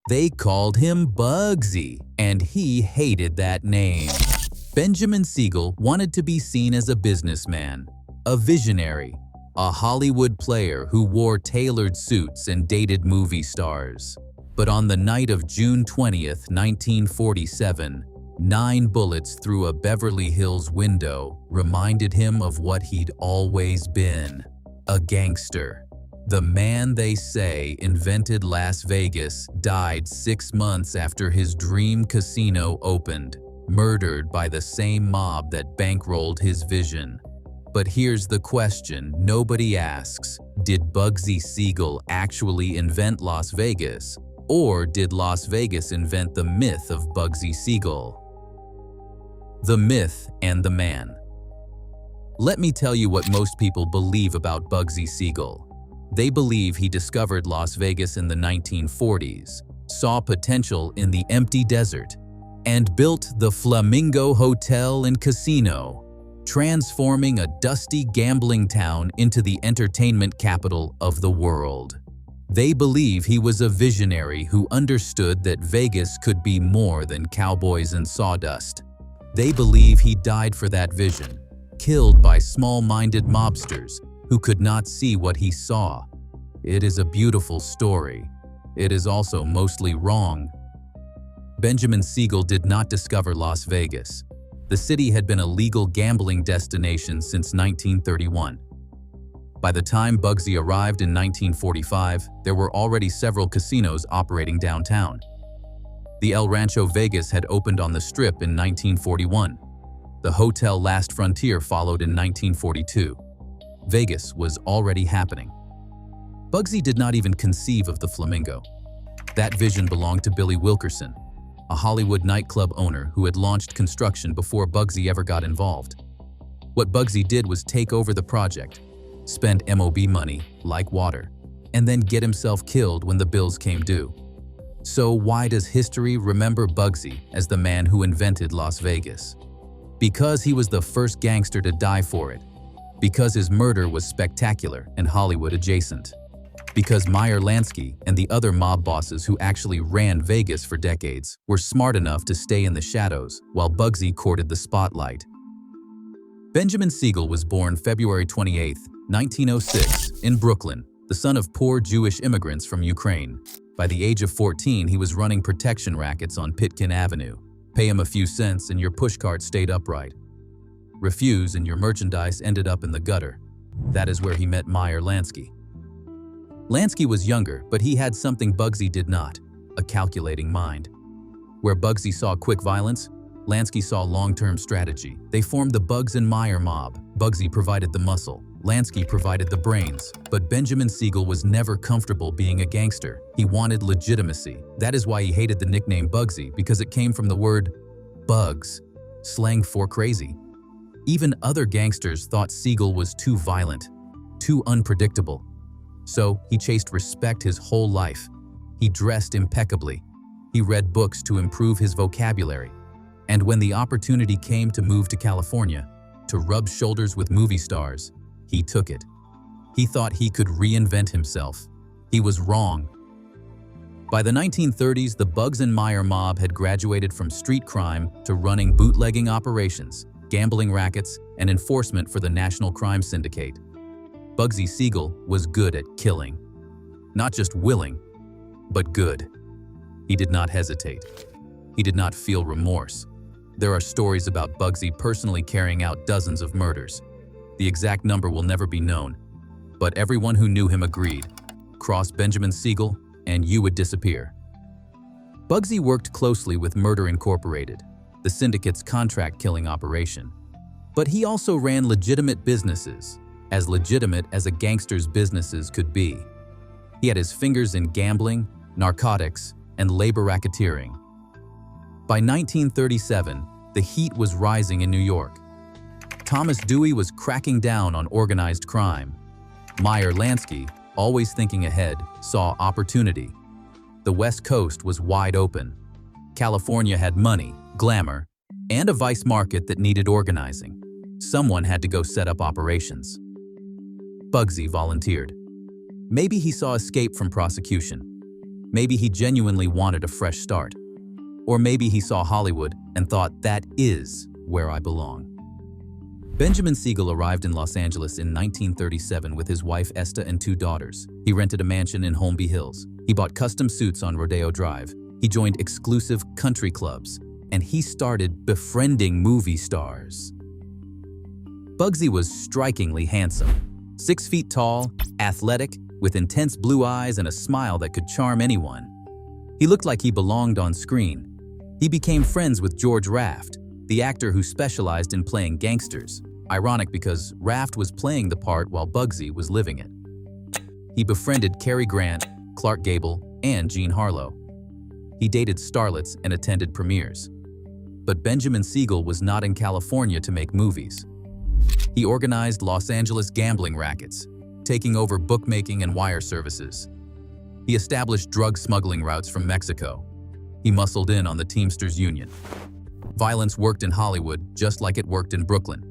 They called him Bugsy, and he hated that name. Benjamin Siegel wanted to be seen as a businessman, a visionary, a Hollywood player who wore tailored suits and dated movie stars. But on the night of June 20th, 1947, 9 bullets through a Beverly Hills window reminded him of what he'd always been: a gangster. The man they say invented Las Vegas died 6 months after his dream casino opened, murdered by the same mob that bankrolled his vision. But here's the question nobody asks: did Bugsy Siegel actually invent Las Vegas? Or did Las Vegas invent the myth of Bugsy Siegel? The myth and the man. Let me tell you what most people believe about Bugsy Siegel. They believe he discovered Las Vegas in the 1940s, saw potential in the empty desert, and built the Flamingo Hotel and Casino, transforming a dusty gambling town into the entertainment capital of the world. They believe he was a visionary who understood that Vegas could be more than cowboys and sawdust. They believe he died for that vision, killed by small-minded mobsters who could not see what he saw. It is a beautiful story. It is also mostly wrong. Benjamin Siegel did not discover Las Vegas. The city had been a legal gambling destination since 1931. By the time Bugsy arrived in 1945, there were already several casinos operating downtown. The El Rancho Vegas had opened on the Strip in 1941. The Hotel Last Frontier followed in 1942. Vegas was already happening. Bugsy did not even conceive of the Flamingo. That vision belonged to Billy Wilkerson, a Hollywood nightclub owner who had launched construction before Bugsy ever got involved. What Bugsy did was take over the project, spend MOB money like water, and then get himself killed when the bills came due. So why does history remember Bugsy as the man who invented Las Vegas? Because he was the first gangster to die for it. Because his murder was spectacular and Hollywood adjacent. Because Meyer Lansky and the other mob bosses who actually ran Vegas for decades were smart enough to stay in the shadows while Bugsy courted the spotlight. Benjamin Siegel was born February 28, 1906, in Brooklyn, the son of poor Jewish immigrants from Ukraine. By the age of 14, he was running protection rackets on Pitkin Avenue. Pay him a few cents and your pushcart stayed upright. Refuse and your merchandise ended up in the gutter. That is where he met Meyer Lansky. Lansky was younger, but he had something Bugsy did not: a calculating mind. Where Bugsy saw quick violence, Lansky saw long-term strategy. They formed the Bugs and Meyer mob. Bugsy provided the muscle, Lansky provided the brains. But Benjamin Siegel was never comfortable being a gangster. He wanted legitimacy. That is why he hated the nickname Bugsy, because it came from the word bugs, slang for crazy. Even other gangsters thought Siegel was too violent, too unpredictable. So he chased respect his whole life. He dressed impeccably. He read books to improve his vocabulary. And when the opportunity came to move to California, to rub shoulders with movie stars, he took it. He thought he could reinvent himself. He was wrong. By the 1930s, the Bugs and Meyer mob had graduated from street crime to running bootlegging operations, gambling rackets, and enforcement for the National Crime Syndicate. Bugsy Siegel was good at killing. Not just willing, but good. He did not hesitate. He did not feel remorse. There are stories about Bugsy personally carrying out dozens of murders. The exact number will never be known, but everyone who knew him agreed. Cross Benjamin Siegel, and you would disappear. Bugsy worked closely with Murder Incorporated, the syndicate's contract killing operation. But he also ran legitimate businesses, as legitimate as a gangster's businesses could be. He had his fingers in gambling, narcotics, and labor racketeering. By 1937, the heat was rising in New York. Thomas Dewey was cracking down on organized crime. Meyer Lansky, always thinking ahead, saw opportunity. The West Coast was wide open. California had money, glamour, and a vice market that needed organizing. Someone had to go set up operations. Bugsy volunteered. Maybe he saw escape from prosecution. Maybe he genuinely wanted a fresh start. Or maybe he saw Hollywood and thought, that is where I belong. Benjamin Siegel arrived in Los Angeles in 1937 with his wife Esta and 2 daughters. He rented a mansion in Beverly Hills. He bought custom suits on Rodeo Drive. He joined exclusive country clubs. And he started befriending movie stars. Bugsy was strikingly handsome. 6 feet tall, athletic, with intense blue eyes and a smile that could charm anyone. He looked like he belonged on screen. He became friends with George Raft, the actor who specialized in playing gangsters. Ironic because Raft was playing the part while Bugsy was living it. He befriended Cary Grant, Clark Gable, and Jean Harlow. He dated starlets and attended premieres. But Benjamin Siegel was not in California to make movies. He organized Los Angeles gambling rackets, taking over bookmaking and wire services. He established drug smuggling routes from Mexico. He muscled in on the Teamsters Union. Violence worked in Hollywood just like it worked in Brooklyn.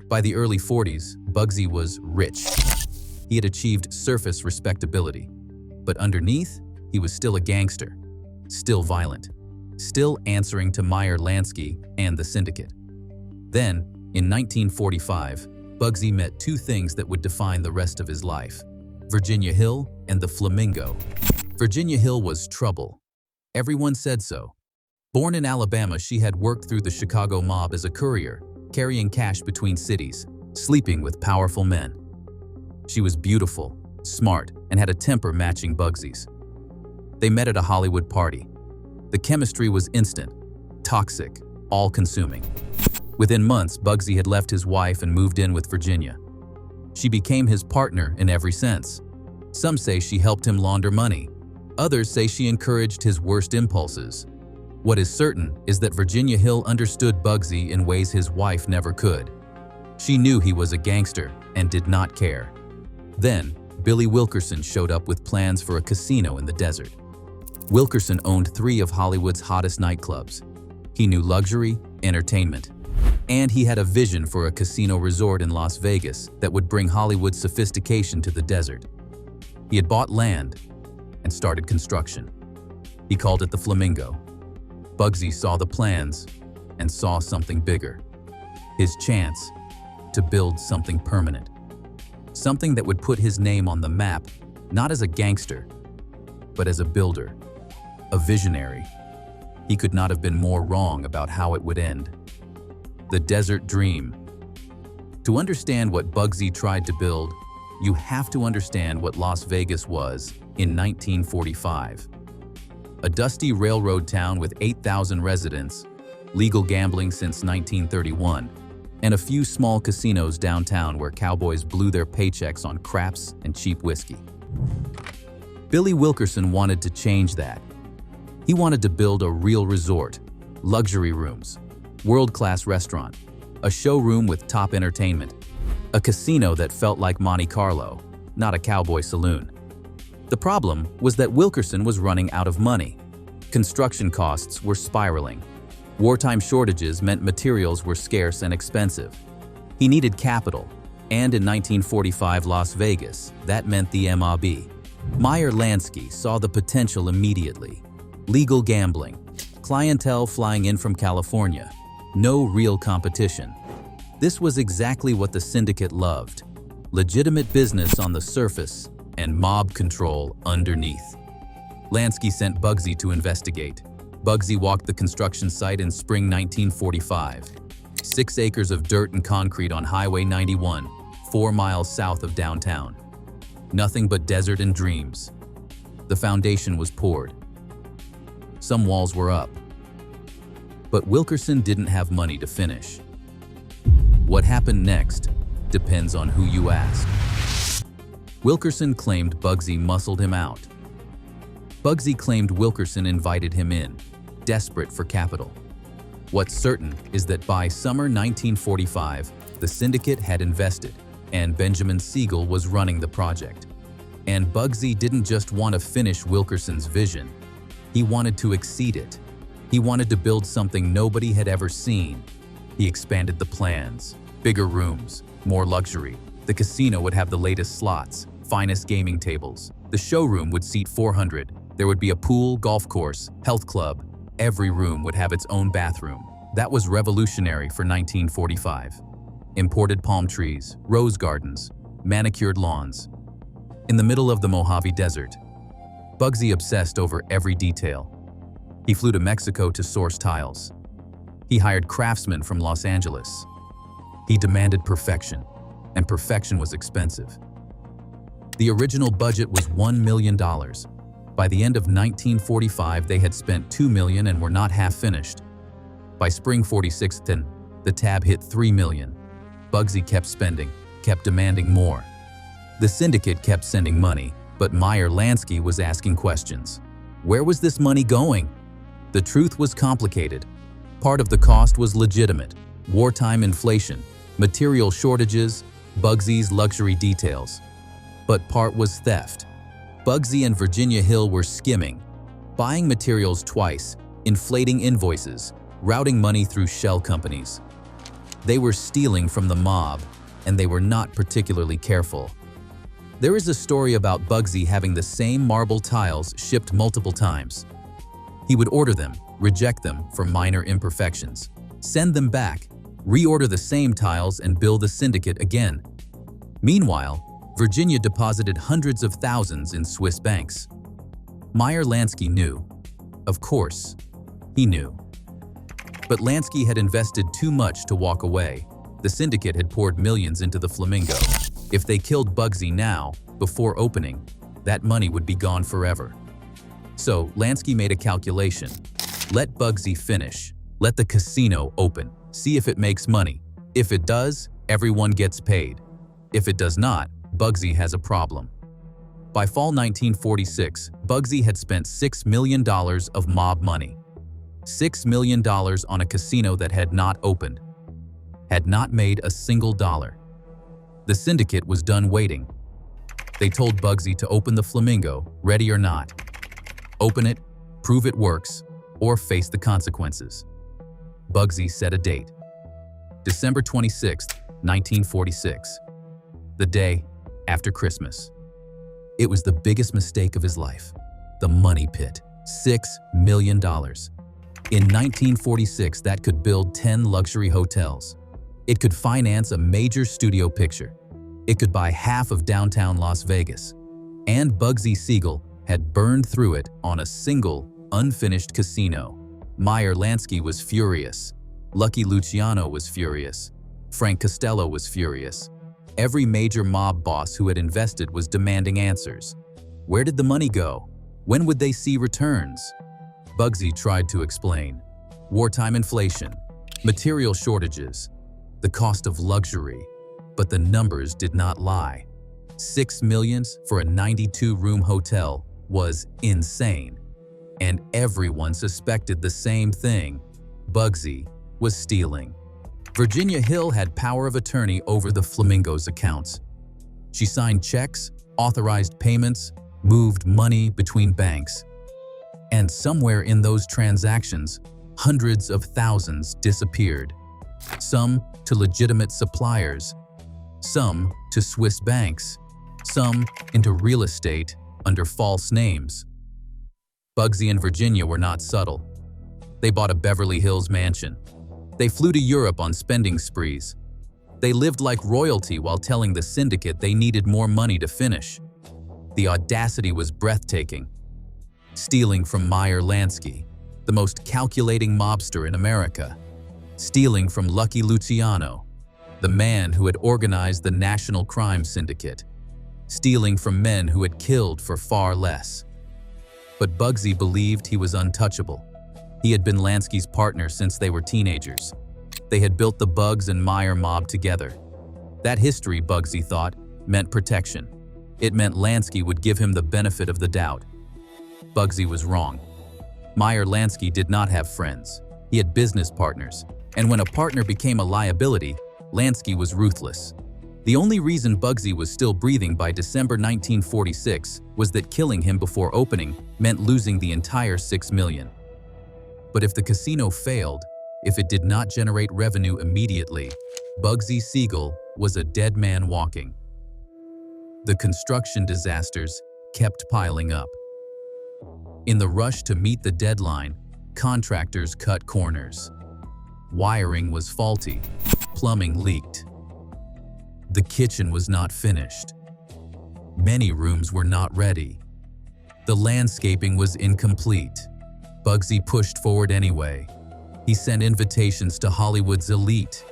By the early 40s, Bugsy was rich. He had achieved surface respectability. But underneath, he was still a gangster, still violent, still answering to Meyer Lansky and the syndicate. Then, in 1945, Bugsy met 2 things that would define the rest of his life: Virginia Hill and the Flamingo. Virginia Hill was trouble. Everyone said so. Born in Alabama, she had worked through the Chicago mob as a courier, carrying cash between cities, sleeping with powerful men. She was beautiful, smart, and had a temper matching Bugsy's. They met at a Hollywood party. The chemistry was instant, toxic, all-consuming. Within months, Bugsy had left his wife and moved in with Virginia. She became his partner in every sense. Some say she helped him launder money. Others say she encouraged his worst impulses. What is certain is that Virginia Hill understood Bugsy in ways his wife never could. She knew he was a gangster and did not care. Then, Billy Wilkerson showed up with plans for a casino in the desert. Wilkerson owned 3 of Hollywood's hottest nightclubs. He knew luxury, entertainment, and he had a vision for a casino resort in Las Vegas that would bring Hollywood's sophistication to the desert. He had bought land and started construction. He called it the Flamingo. Bugsy saw the plans and saw something bigger. His chance to build something permanent. Something that would put his name on the map, not as a gangster, but as a builder, a visionary. He could not have been more wrong about how it would end. The desert dream. To understand what Bugsy tried to build, you have to understand what Las Vegas was in 1945. A dusty railroad town with 8,000 residents, legal gambling since 1931, and a few small casinos downtown where cowboys blew their paychecks on craps and cheap whiskey. Billy Wilkerson wanted to change that. He wanted to build a real resort, luxury rooms, world-class restaurant, a showroom with top entertainment, a casino that felt like Monte Carlo, not a cowboy saloon. The problem was that Wilkerson was running out of money. Construction costs were spiraling. Wartime shortages meant materials were scarce and expensive. He needed capital, and in 1945 Las Vegas, that meant the mob. Meyer Lansky saw the potential immediately. Legal gambling, clientele flying in from California, no real competition. This was exactly what the syndicate loved: legitimate business on the surface and mob control underneath. Lansky sent Bugsy to investigate. Bugsy walked the construction site in spring 1945. 6 acres of dirt and concrete on Highway 91, 4 miles south of downtown. Nothing but desert and dreams. The foundation was poured. Some walls were up. But Wilkerson didn't have money to finish. What happened next depends on who you ask. Wilkerson claimed Bugsy muscled him out. Bugsy claimed Wilkerson invited him in, desperate for capital. What's certain is that by summer 1945, the syndicate had invested, and Benjamin Siegel was running the project. And Bugsy didn't just want to finish Wilkerson's vision. He wanted to exceed it. He wanted to build something nobody had ever seen. He expanded the plans, bigger rooms, more luxury. The casino would have the latest slots, finest gaming tables, The showroom would seat 400. There would be a pool, golf course, health club. Every room would have its own bathroom. That was revolutionary for 1945. Imported palm trees, rose gardens, manicured lawns. In the middle of the Mojave Desert, Bugsy obsessed over every detail. He flew to Mexico to source tiles. He hired craftsmen from Los Angeles. He demanded perfection, and perfection was expensive. The original budget was $1 million. By the end of 1945, they had spent $2 million and were not half finished. By spring 46, the tab hit $3 million. Bugsy kept spending, kept demanding more. The syndicate kept sending money, but Meyer Lansky was asking questions. Where was this money going? The truth was complicated. Part of the cost was legitimate: wartime inflation, material shortages, Bugsy's luxury details. But part was theft. Bugsy and Virginia Hill were skimming, buying materials twice, inflating invoices, routing money through shell companies. They were stealing from the mob, and they were not particularly careful. There is a story about Bugsy having the same marble tiles shipped multiple times. He would order them, reject them for minor imperfections, send them back, reorder the same tiles and bill the syndicate again. Meanwhile, Virginia deposited hundreds of thousands in Swiss banks. Meyer Lansky knew. Of course, he knew. But Lansky had invested too much to walk away. The syndicate had poured millions into the Flamingo. If they killed Bugsy now, before opening, that money would be gone forever. So Lansky made a calculation. Let Bugsy finish. Let the casino open. See if it makes money. If it does, everyone gets paid. If it does not, Bugsy has a problem. By fall 1946, Bugsy had spent $6 million of mob money. $6 million on a casino that had not opened, had not made a single dollar. The syndicate was done waiting. They told Bugsy to open the Flamingo, ready or not. Open it, prove it works, or face the consequences. Bugsy set a date. December 26, 1946. The day after Christmas. It was the biggest mistake of his life. The money pit. $6 million. In 1946, that could build 10 luxury hotels. It could finance a major studio picture. It could buy half of downtown Las Vegas. And Bugsy Siegel had burned through it on a single, unfinished casino. Meyer Lansky was furious. Lucky Luciano was furious. Frank Costello was furious. Every major mob boss who had invested was demanding answers. Where did the money go? When would they see returns? Bugsy tried to explain. Wartime inflation, material shortages, the cost of luxury. But the numbers did not lie. $6 million for a 92-room hotel was insane. And everyone suspected the same thing. Bugsy was stealing. Virginia Hill had power of attorney over the Flamingo's accounts. She signed checks, authorized payments, moved money between banks. And somewhere in those transactions, hundreds of thousands disappeared. Some to legitimate suppliers, some to Swiss banks, some into real estate under false names. Bugsy and Virginia were not subtle. They bought a Beverly Hills mansion. They flew to Europe on spending sprees. They lived like royalty while telling the syndicate they needed more money to finish. The audacity was breathtaking. Stealing from Meyer Lansky, the most calculating mobster in America. Stealing from Lucky Luciano, the man who had organized the National Crime Syndicate. Stealing from men who had killed for far less. But Bugsy believed he was untouchable. He had been Lansky's partner since they were teenagers. They had built the Bugs and Meyer mob together. That history, Bugsy thought, meant protection. It meant Lansky would give him the benefit of the doubt. Bugsy was wrong. Meyer Lansky did not have friends. He had business partners. And when a partner became a liability, Lansky was ruthless. The only reason Bugsy was still breathing by December 1946 was that killing him before opening meant losing the entire $6 million. But if the casino failed, if it did not generate revenue immediately, Bugsy Siegel was a dead man walking. The construction disasters kept piling up. In the rush to meet the deadline, contractors cut corners. Wiring was faulty, plumbing leaked. The kitchen was not finished. Many rooms were not ready. The landscaping was incomplete. Bugsy pushed forward anyway. He sent invitations to Hollywood's elite.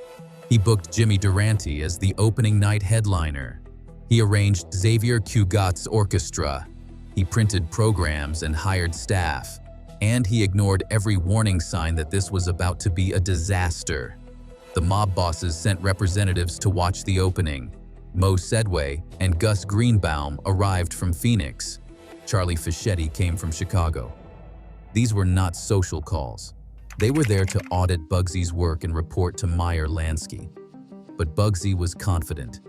He booked Jimmy Durante as the opening night headliner. He arranged Xavier Cugat's orchestra. He printed programs and hired staff. And he ignored every warning sign that this was about to be a disaster. The mob bosses sent representatives to watch the opening. Mo Sedway and Gus Greenbaum arrived from Phoenix. Charlie Fischetti came from Chicago. These were not social calls. They were there to audit Bugsy's work and report to Meyer Lansky. But Bugsy was confident.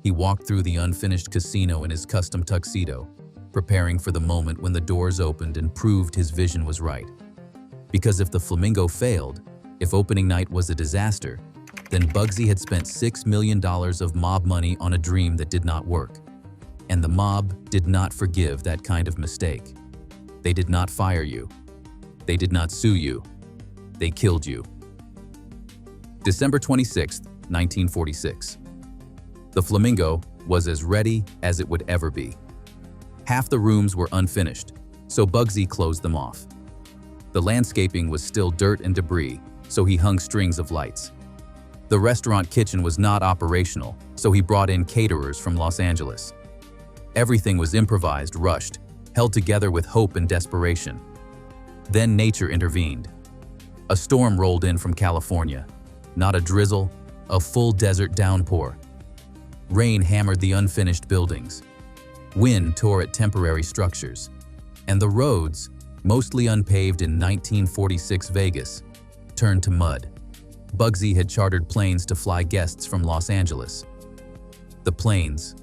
He walked through the unfinished casino in his custom tuxedo, preparing for the moment when the doors opened and proved his vision was right. Because if the Flamingo failed, if opening night was a disaster, then Bugsy had spent $6 million of mob money on a dream that did not work. And the mob did not forgive that kind of mistake. They did not fire you. They did not sue you. They killed you. December 26, 1946. The Flamingo was as ready as it would ever be. Half the rooms were unfinished, so Bugsy closed them off. The landscaping was still dirt and debris, so he hung strings of lights. The restaurant kitchen was not operational, so he brought in caterers from Los Angeles. Everything was improvised, rushed, held together with hope and desperation. Then nature intervened. A storm rolled in from California. Not a drizzle, a full desert downpour. Rain hammered the unfinished buildings. Wind tore at temporary structures. And the roads, mostly unpaved in 1946 Vegas, turned to mud. Bugsy had chartered planes to fly guests from Los Angeles. The planes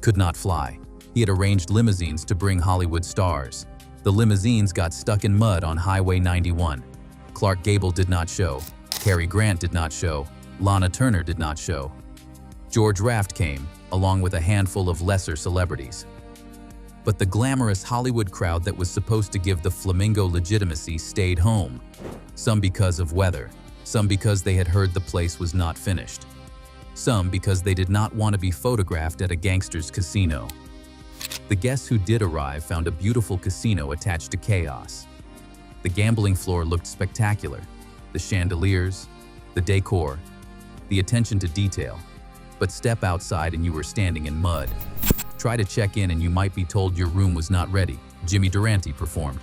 could not fly. He had arranged limousines to bring Hollywood stars. The limousines got stuck in mud on Highway 91. Clark Gable did not show. Cary Grant did not show. Lana Turner did not show. George Raft came, along with a handful of lesser celebrities. But the glamorous Hollywood crowd that was supposed to give the Flamingo legitimacy stayed home. Some because of weather, some because they had heard the place was not finished. Some because they did not want to be photographed at a gangster's casino. The guests who did arrive found a beautiful casino attached to chaos. The gambling floor looked spectacular. The chandeliers, the decor, the attention to detail. But step outside and you were standing in mud. Try to check in and you might be told your room was not ready. Jimmy Durante performed.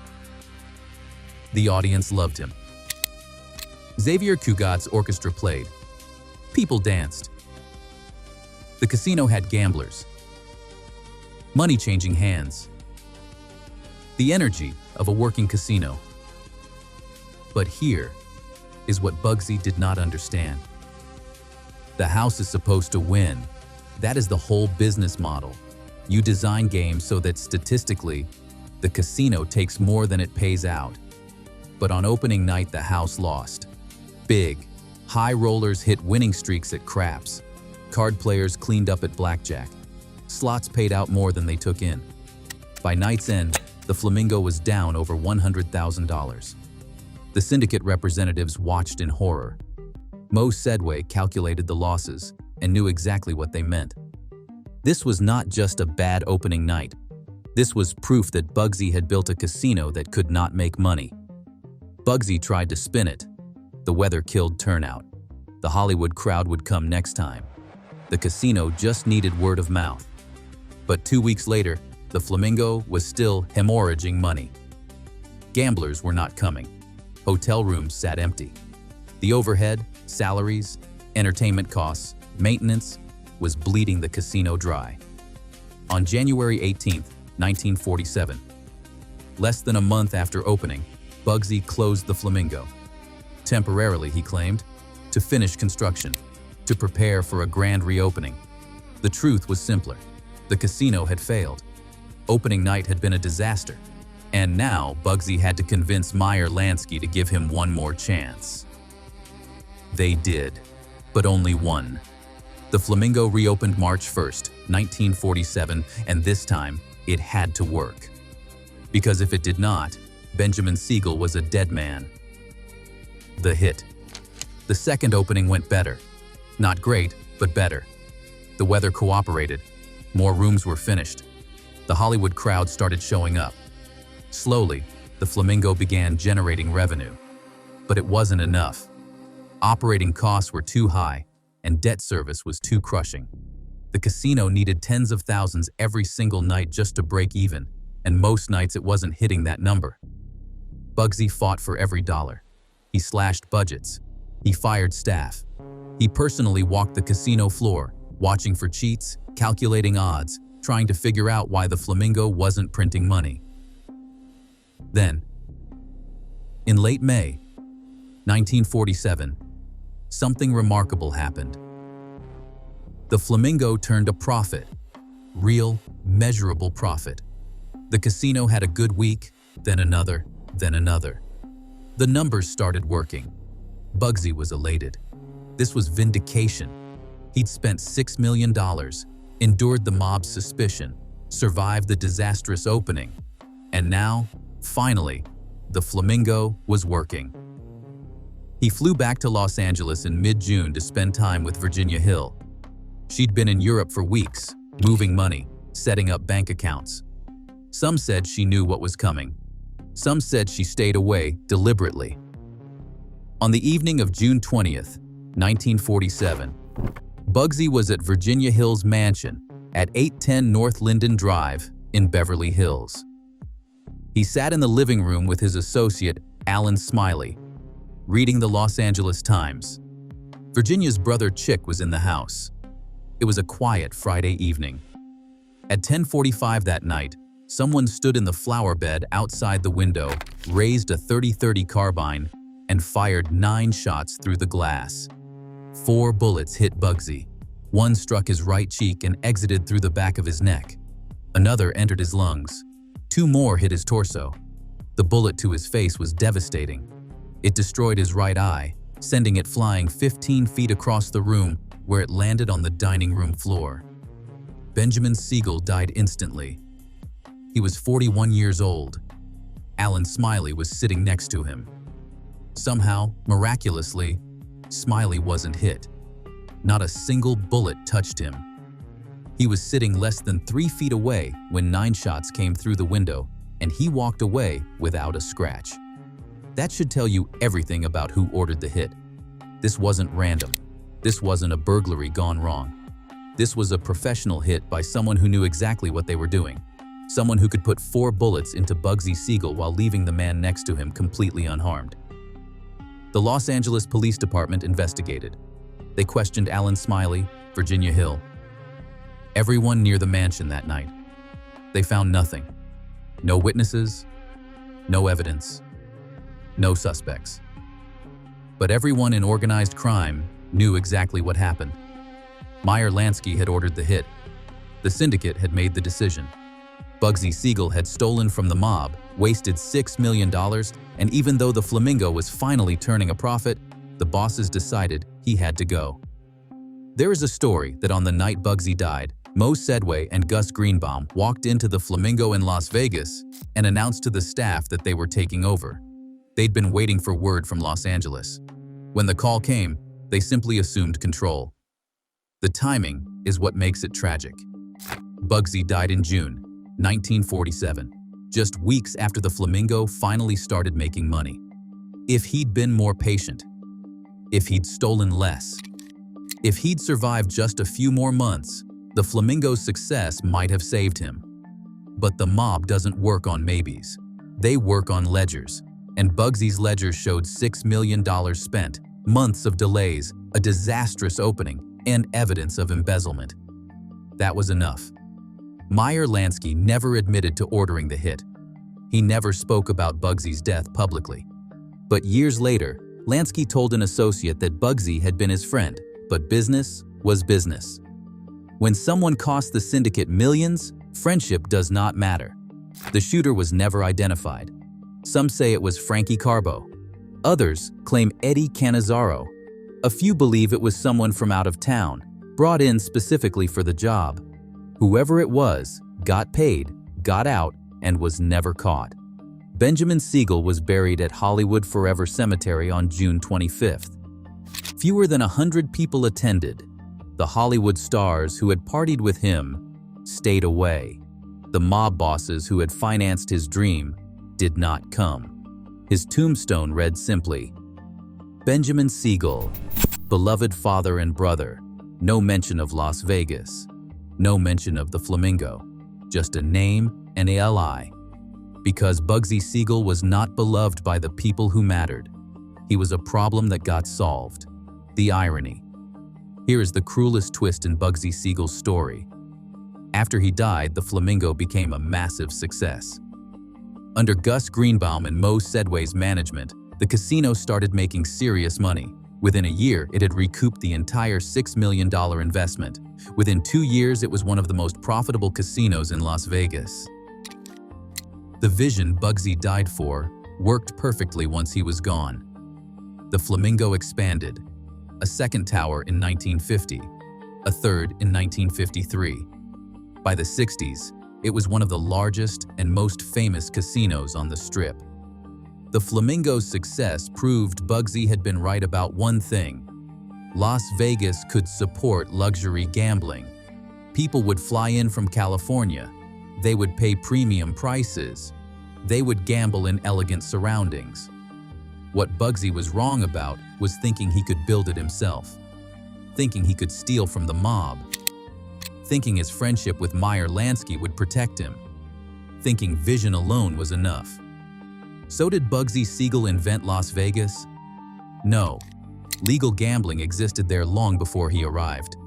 The audience loved him. Xavier Cugat's orchestra played. People danced. The casino had gamblers. Money changing hands. The energy of a working casino. But here is what Bugsy did not understand. The house is supposed to win. That is the whole business model. You design games so that statistically, the casino takes more than it pays out. But on opening night, the house lost. Big, high rollers hit winning streaks at craps. Card players cleaned up at blackjack. Slots paid out more than they took in. By night's end, the Flamingo was down over $100,000. The syndicate representatives watched in horror. Mo Sedway calculated the losses and knew exactly what they meant. This was not just a bad opening night. This was proof that Bugsy had built a casino that could not make money. Bugsy tried to spin it. The weather killed turnout. The Hollywood crowd would come next time. The casino just needed word of mouth. But 2 weeks later, the Flamingo was still hemorrhaging money. Gamblers were not coming. Hotel rooms sat empty. The overhead, salaries, entertainment costs, maintenance was bleeding the casino dry. On January 18, 1947, less than a month after opening, Bugsy closed the Flamingo. Temporarily, he claimed, to finish construction, to prepare for a grand reopening. The truth was simpler. The casino had failed. Opening night had been a disaster. And now Bugsy had to convince Meyer Lansky to give him one more chance. They did, but only one. The Flamingo reopened March 1, 1947, and this time It had to work. Because if it did not, Benjamin Siegel was a dead man. The hit. The second opening went better. Not great, but better. The weather cooperated. More rooms were finished. The Hollywood crowd started showing up. Slowly, the Flamingo began generating revenue. But it wasn't enough. Operating costs were too high, and debt service was too crushing. The casino needed tens of thousands every single night just to break even, and most nights it wasn't hitting that number. Bugsy fought for every dollar. He slashed budgets. He fired staff. He personally walked the casino floor, watching for cheats, calculating odds, trying to figure out why the Flamingo wasn't printing money. Then, in late May 1947, something remarkable happened. The Flamingo turned a profit. Real, measurable profit. The casino had a good week, then another, then another. The numbers started working. Bugsy was elated. This was vindication. He'd spent $6 million, endured the mob's suspicion, survived the disastrous opening, and now, finally, the Flamingo was working. He flew back to Los Angeles in mid-June to spend time with Virginia Hill. She'd been in Europe for weeks, moving money, setting up bank accounts. Some said she knew what was coming. Some said she stayed away deliberately. On the evening of June 20th, 1947, Bugsy was at Virginia Hill's mansion at 810 North Linden Drive in Beverly Hills. He sat in the living room with his associate, Alan Smiley, reading the Los Angeles Times. Virginia's brother Chick was in the house. It was a quiet Friday evening. At 10:45 that night, someone stood in the flower bed outside the window, raised a .30-30 carbine, and fired 9 shots through the glass. 4 bullets hit Bugsy. One struck his right cheek and exited through the back of his neck. Another entered his lungs. 2 more hit his torso. The bullet to his face was devastating. It destroyed his right eye, sending it flying 15 feet across the room, where it landed on the dining room floor. Benjamin Siegel died instantly. He was 41 years old. Alan Smiley was sitting next to him. Somehow, miraculously, Smiley wasn't hit. Not a single bullet touched him. He was sitting less than 3 feet away when 9 shots came through the window, and he walked away without a scratch. That should tell you everything about who ordered the hit. This wasn't random. This wasn't a burglary gone wrong. This was a professional hit by someone who knew exactly what they were doing. Someone who could put 4 bullets into Bugsy Siegel while leaving the man next to him completely unharmed. The Los Angeles Police Department investigated. They questioned Alan Smiley, Virginia Hill, everyone near the mansion that night. They found nothing. No witnesses, no evidence, no suspects. But everyone in organized crime knew exactly what happened. Meyer Lansky had ordered the hit. The syndicate had made the decision. Bugsy Siegel had stolen from the mob, wasted $6 million, and even though the Flamingo was finally turning a profit, the bosses decided he had to go. There is a story that on the night Bugsy died, Mo Sedway and Gus Greenbaum walked into the Flamingo in Las Vegas and announced to the staff that they were taking over. They'd been waiting for word from Los Angeles. When the call came, they simply assumed control. The timing is what makes it tragic. Bugsy died in June 1947, just weeks after the Flamingo finally started making money. If he'd been more patient, if he'd stolen less, if he'd survived just a few more months, the Flamingo's success might have saved him. But the mob doesn't work on maybes. They work on ledgers. And Bugsy's ledger showed $6 million spent, months of delays, a disastrous opening, and evidence of embezzlement. That was enough. Meyer Lansky never admitted to ordering the hit. He never spoke about Bugsy's death publicly. But years later, Lansky told an associate that Bugsy had been his friend, but business was business. When someone cost the syndicate millions, friendship does not matter. The shooter was never identified. Some say it was Frankie Carbo. Others claim Eddie Cannizaro. A few believe it was someone from out of town, brought in specifically for the job. Whoever it was, got paid, got out, and was never caught. Benjamin Siegel was buried at Hollywood Forever Cemetery on June 25th. Fewer than 100 people attended. The Hollywood stars who had partied with him stayed away. The mob bosses who had financed his dream did not come. His tombstone read simply, Benjamin Siegel, beloved father and brother. No mention of Las Vegas. No mention of the Flamingo. Just a name and a li. Because Bugsy Siegel was not beloved by the people who mattered. He was a problem that got solved. The irony. Here is the cruelest twist in Bugsy Siegel's story. After he died, the Flamingo became a massive success. Under Gus Greenbaum and Mo Sedway's management, the casino started making serious money. Within a year, it had recouped the entire $6 million investment. Within 2 years, it was one of the most profitable casinos in Las Vegas. The vision Bugsy died for worked perfectly once he was gone. The Flamingo expanded. A second tower in 1950, a third in 1953. By the 60s, it was one of the largest and most famous casinos on the Strip. The Flamingo's success proved Bugsy had been right about one thing. Las Vegas could support luxury gambling. People would fly in from California. They would pay premium prices. They would gamble in elegant surroundings. What Bugsy was wrong about was thinking he could build it himself. Thinking he could steal from the mob. Thinking his friendship with Meyer Lansky would protect him. Thinking vision alone was enough. So did Bugsy Siegel invent Las Vegas? No. Legal gambling existed there long before he arrived.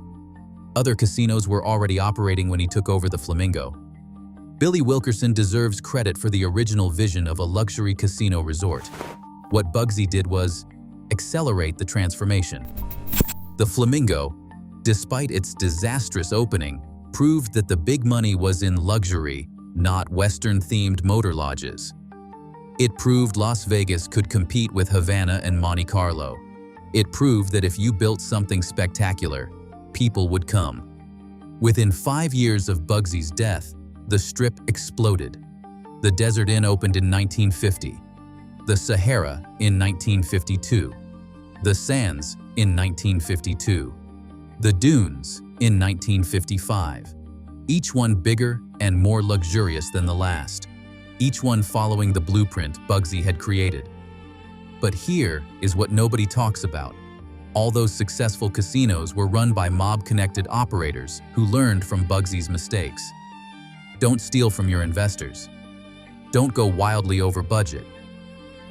Other casinos were already operating when he took over the Flamingo. Billy Wilkerson deserves credit for the original vision of a luxury casino resort. What Bugsy did was accelerate the transformation. The Flamingo, despite its disastrous opening, proved that the big money was in luxury, not Western-themed motor lodges. It proved Las Vegas could compete with Havana and Monte Carlo. It proved that if you built something spectacular, people would come. Within 5 years of Bugsy's death, the Strip exploded. The Desert Inn opened in 1950. The Sahara in 1952, the Sands in 1952, the Dunes in 1955, each one bigger and more luxurious than the last, each one following the blueprint Bugsy had created. But here is what nobody talks about. All those successful casinos were run by mob-connected operators who learned from Bugsy's mistakes. Don't steal from your investors. Don't go wildly over budget.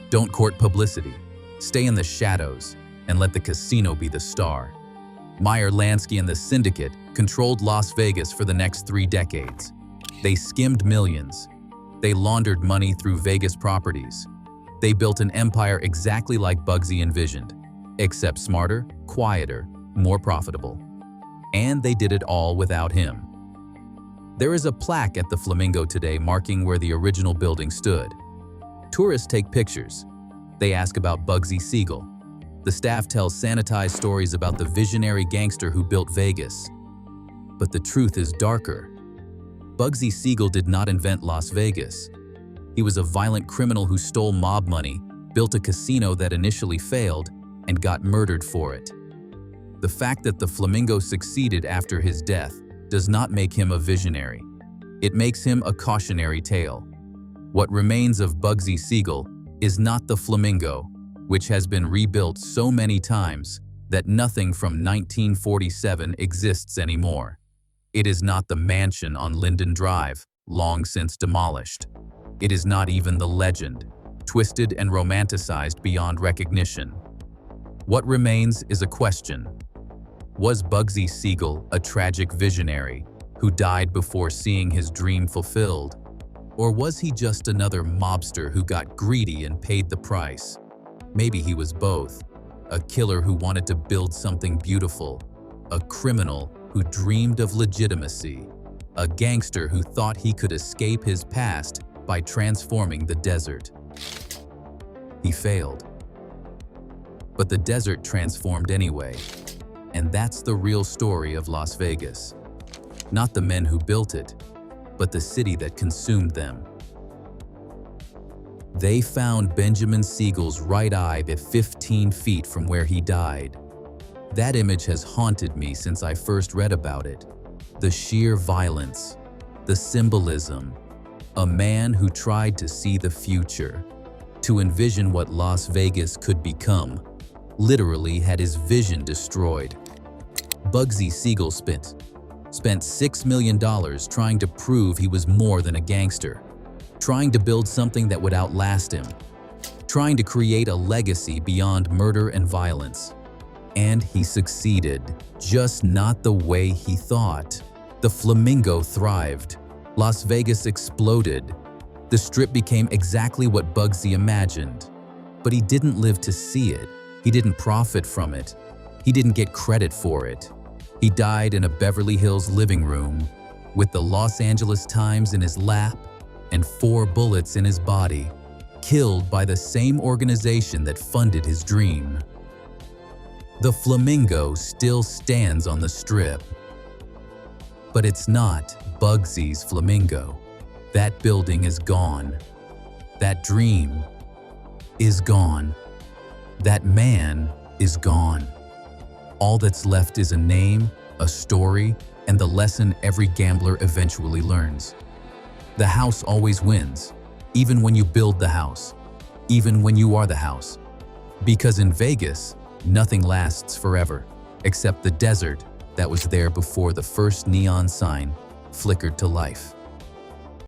Don't court publicity. Stay in the shadows and let the casino be the star. Meyer Lansky and the syndicate controlled Las Vegas for the next 3 decades. They skimmed millions. They laundered money through Vegas properties. They built an empire exactly like Bugsy envisioned, except smarter, quieter, more profitable. And they did it all without him. There is a plaque at the Flamingo today marking where the original building stood. Tourists take pictures. They ask about Bugsy Siegel. The staff tells sanitized stories about the visionary gangster who built Vegas. But the truth is darker. Bugsy Siegel did not invent Las Vegas. He was a violent criminal who stole mob money, built a casino that initially failed, and got murdered for it. The fact that the Flamingo succeeded after his death does not make him a visionary. It makes him a cautionary tale. What remains of Bugsy Siegel is not the Flamingo, which has been rebuilt so many times that nothing from 1947 exists anymore. It is not the mansion on Linden Drive, long since demolished. It is not even the legend, twisted and romanticized beyond recognition. What remains is a question. Was Bugsy Siegel a tragic visionary who died before seeing his dream fulfilled? Or was he just another mobster who got greedy and paid the price? Maybe he was both. A killer who wanted to build something beautiful. A criminal who dreamed of legitimacy. A gangster who thought he could escape his past by transforming the desert. He failed. But the desert transformed anyway. And that's the real story of Las Vegas. Not the men who built it, but the city that consumed them. They found Benjamin Siegel's right eye at 15 feet from where he died. That image has haunted me since I first read about it. The sheer violence, the symbolism. A man who tried to see the future, to envision what Las Vegas could become, literally had his vision destroyed. Bugsy Siegel spent $6 million trying to prove he was more than a gangster, trying to build something that would outlast him, trying to create a legacy beyond murder and violence. And he succeeded, just not the way he thought. The Flamingo thrived. Las Vegas exploded. The Strip became exactly what Bugsy imagined. But he didn't live to see it. He didn't profit from it. He didn't get credit for it. He died in a Beverly Hills living room, with the Los Angeles Times in his lap and 4 bullets in his body, killed by the same organization that funded his dream. The Flamingo still stands on the Strip. But it's not Bugsy's Flamingo. That building is gone. That dream is gone. That man is gone. All that's left is a name, a story, and the lesson every gambler eventually learns. The house always wins, even when you build the house, even when you are the house. Because in Vegas, nothing lasts forever, except the desert that was there before the first neon sign flickered to life.